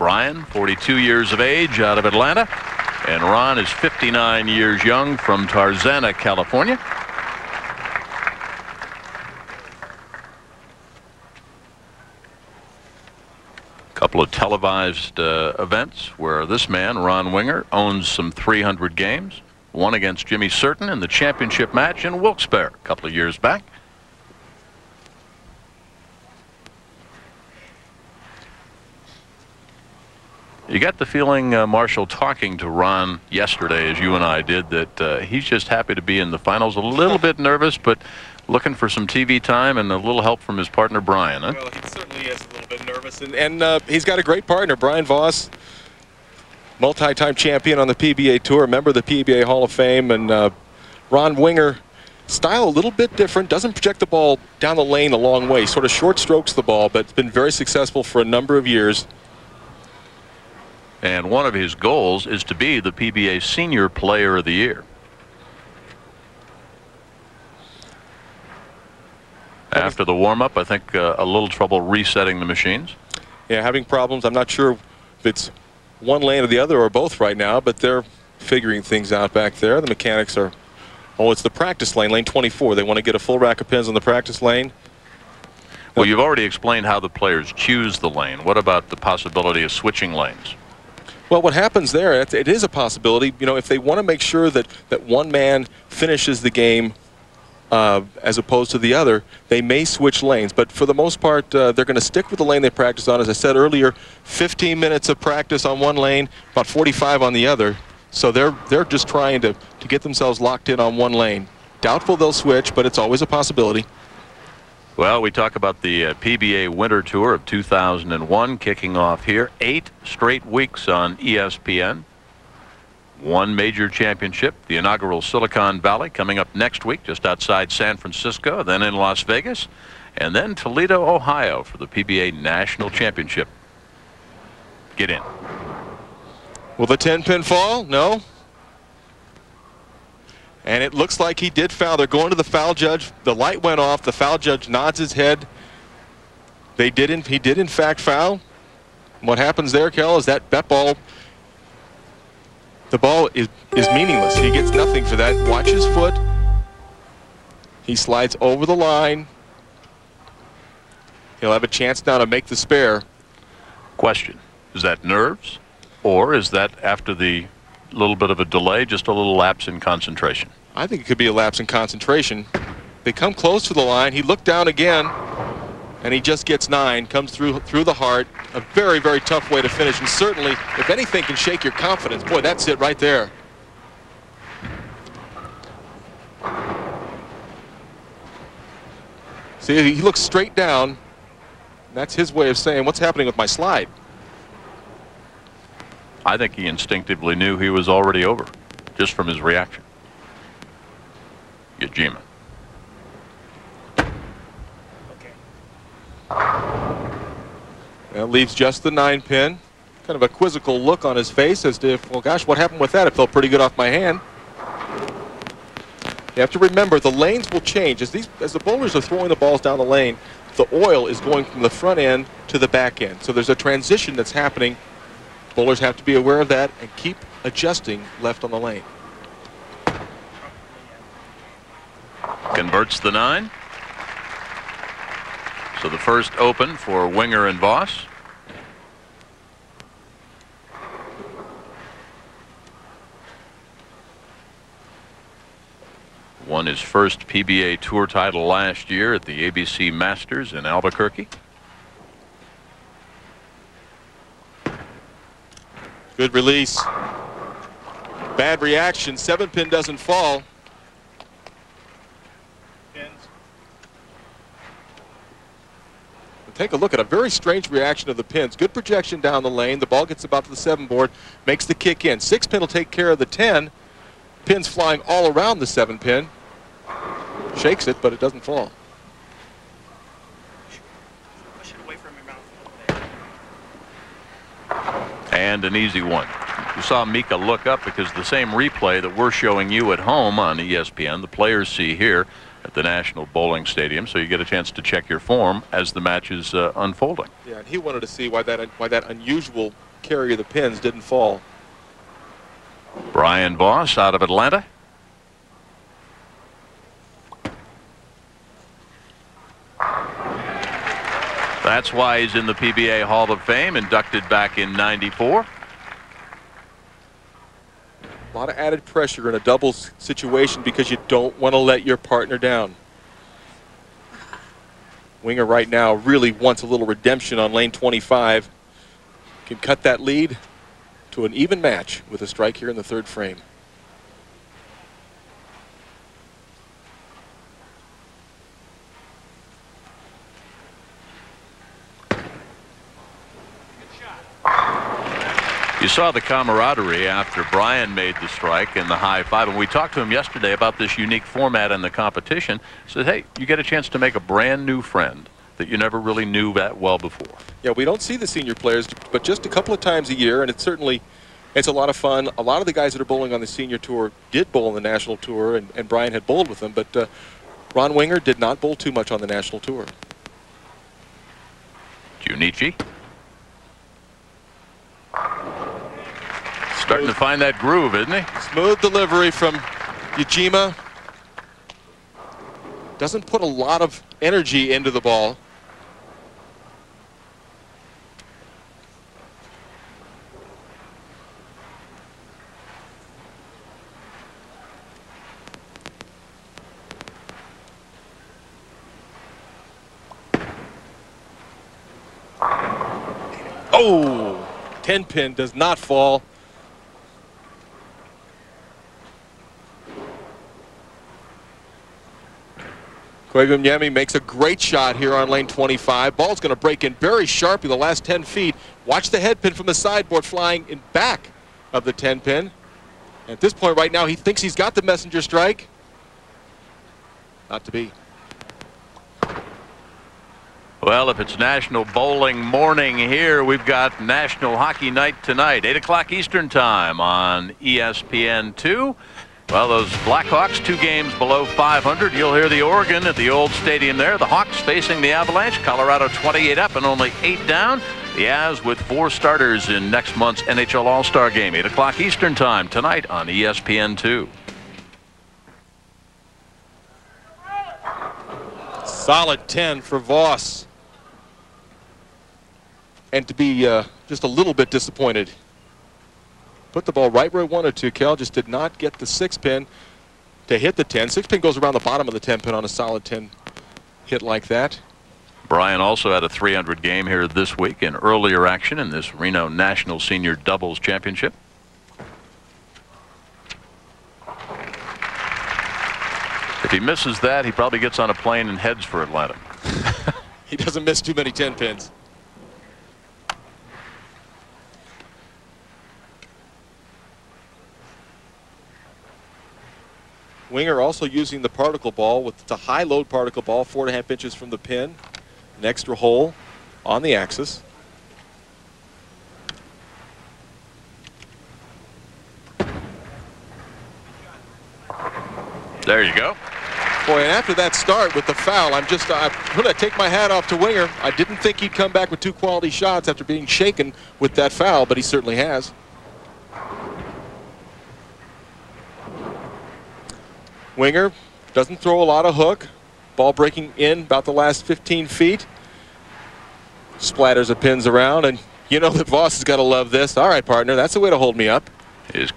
Brian, 42 years of age, out of Atlanta. And Ron is 59 years young from Tarzana, California. Couple of televised events where this man, Ron Winger, owns some 300 games. One against Jimmy Certain in the championship match in Wilkes-Barre a couple of years back. You got the feeling, Marshall, talking to Ron yesterday, as you and I did, that he's just happy to be in the finals. A little bit nervous, but looking for some TV time and a little help from his partner, Brian. Huh? Well, he certainly is a little bit nervous. And he's got a great partner, Brian-Voss, multi-time champion on the PBA Tour, member of the PBA Hall of Fame. And Ron Winger, style a little bit different, doesn't project the ball down the lane a long way, sort of short strokes the ball, but it's been very successful for a number of years. And one of his goals is to be the PBA Senior Player of the Year. After the warm-up, I think a little trouble resetting the machines. Yeah, having problems. I'm not sure if it's one lane or the other or both right now, but they're figuring things out back there. The mechanics are, oh, it's the practice lane, lane 24. They want to get a full rack of pins on the practice lane. Well, you've already explained how the players choose the lane. What about the possibility of switching lanes? Well, what happens there, it is a possibility. You know, if they want to make sure that one man finishes the game as opposed to the other, they may switch lanes. But for the most part, they're going to stick with the lane they practice on. As I said earlier, 15 minutes of practice on one lane, about 45 on the other. So they're just trying to get themselves locked in on one lane. Doubtful they'll switch, but it's always a possibility. Well, we talk about the PBA Winter Tour of 2001 kicking off here. 8 straight weeks on ESPN. One major championship, the inaugural Silicon Valley, coming up next week just outside San Francisco, then in Las Vegas, and then Toledo, Ohio for the PBA National Championship. Get in. Will the 10-pin fall? No. And it looks like he did foul. They're going to the foul judge. The light went off. The foul judge nods his head. He did in fact foul. What happens there, Kel, is that ball, the ball is meaningless. He gets nothing for that. Watch his foot. He slides over the line. He'll have a chance now to make the spare. Question, is that nerves, or is that after the little bit of a delay, just a little lapse in concentration? I think it could be a lapse in concentration. They come close to the line. He looked down again, and he just gets 9, comes through the heart. A very, very tough way to finish, and certainly, if anything can shake your confidence, boy, that's it right there. See, he looks straight down. That's his way of saying, what's happening with my slide? I think he instinctively knew he was already over, just from his reaction. Yajima. That leaves just the 9-pin. Kind of a quizzical look on his face as to, well, gosh, what happened with that? It felt pretty good off my hand. You have to remember, the lanes will change. As the bowlers are throwing the balls down the lane, the oil is going from the front end to the back end. So there's a transition that's happening. Bowlers have to be aware of that and keep adjusting left on the lane. Converts the 9. So the first open for Winger and Voss. Won his first PBA Tour title last year at the ABC Masters in Albuquerque. Good release. Bad reaction. 7-pin doesn't fall. Take a look at a very strange reaction of the pins. Good projection down the lane. The ball gets about to the 7 board, makes the kick in. 6-pin will take care of the 10. Pins flying all around the 7-pin. Shakes it, but it doesn't fall. Push it away from your mouth. And an easy one. You saw Mika look up because the same replay that we're showing you at home on ESPN, the players see here at the National Bowling Stadium, so you get a chance to check your form as the match is unfolding. Yeah, and he wanted to see why that unusual carry of the pins didn't fall. Brian-Voss out of Atlanta. That's why he's in the PBA Hall of Fame, inducted back in '94. A lot of added pressure in a doubles situation because you don't want to let your partner down. Winger right now really wants a little redemption on lane 25. Can cut that lead to an even match with a strike here in the third frame. You saw the camaraderie after Brian made the strike and the high five, and we talked to him yesterday about this unique format in the competition. Said, hey, you get a chance to make a brand new friend that you never really knew that well before. Yeah, we don't see the senior players but just a couple of times a year, and it's a lot of fun. A lot of the guys that are bowling on the senior tour did bowl on the national tour, and Brian had bowled with them, but Ron Winger did not bowl too much on the national tour. Junichi. Starting to find that groove, isn't he? Smooth delivery from Yajima. Doesn't put a lot of energy into the ball. Oh, 10-pin does not fall. Koivuniemi makes a great shot here on lane 25. Ball's going to break in very sharply the last 10 feet. Watch the head pin from the sideboard flying in back of the 10-pin. At this point right now, he thinks he's got the messenger strike. Not to be. Well, if it's National Bowling Morning here, we've got National Hockey Night tonight, 8 o'clock Eastern Time on ESPN2. Well, those Blackhawks, 2 games below 500. You'll hear the Oregon at the old stadium there. The Hawks facing the Avalanche. Colorado 28 up and only 8 down. The Avs with 4 starters in next month's NHL All-Star Game. 8 o'clock Eastern Time tonight on ESPN2. Solid 10 for Voss. And to be just a little bit disappointed. Put the ball right where it wanted to. Kel just did not get the 6-pin to hit the 10. 6-pin goes around the bottom of the 10-pin on a solid 10 hit like that. Brian also had a 300 game here this week in earlier action in this Reno National Senior Doubles Championship. If he misses that, he probably gets on a plane and heads for Atlanta. He doesn't miss too many 10-pins. Winger also using the particle ball with the high load particle ball, 4.5 inches from the pin, an extra hole on the axis. There you go. Boy, and after that start with the foul, I'm going to take my hat off to Winger. I didn't think he'd come back with 2 quality shots after being shaken with that foul, but he certainly has. Winger doesn't throw a lot of hook. Ball breaking in about the last 15 feet. Splatters of pins around, and you know that Voss has got to love this. All right, partner, that's the way to hold me up. His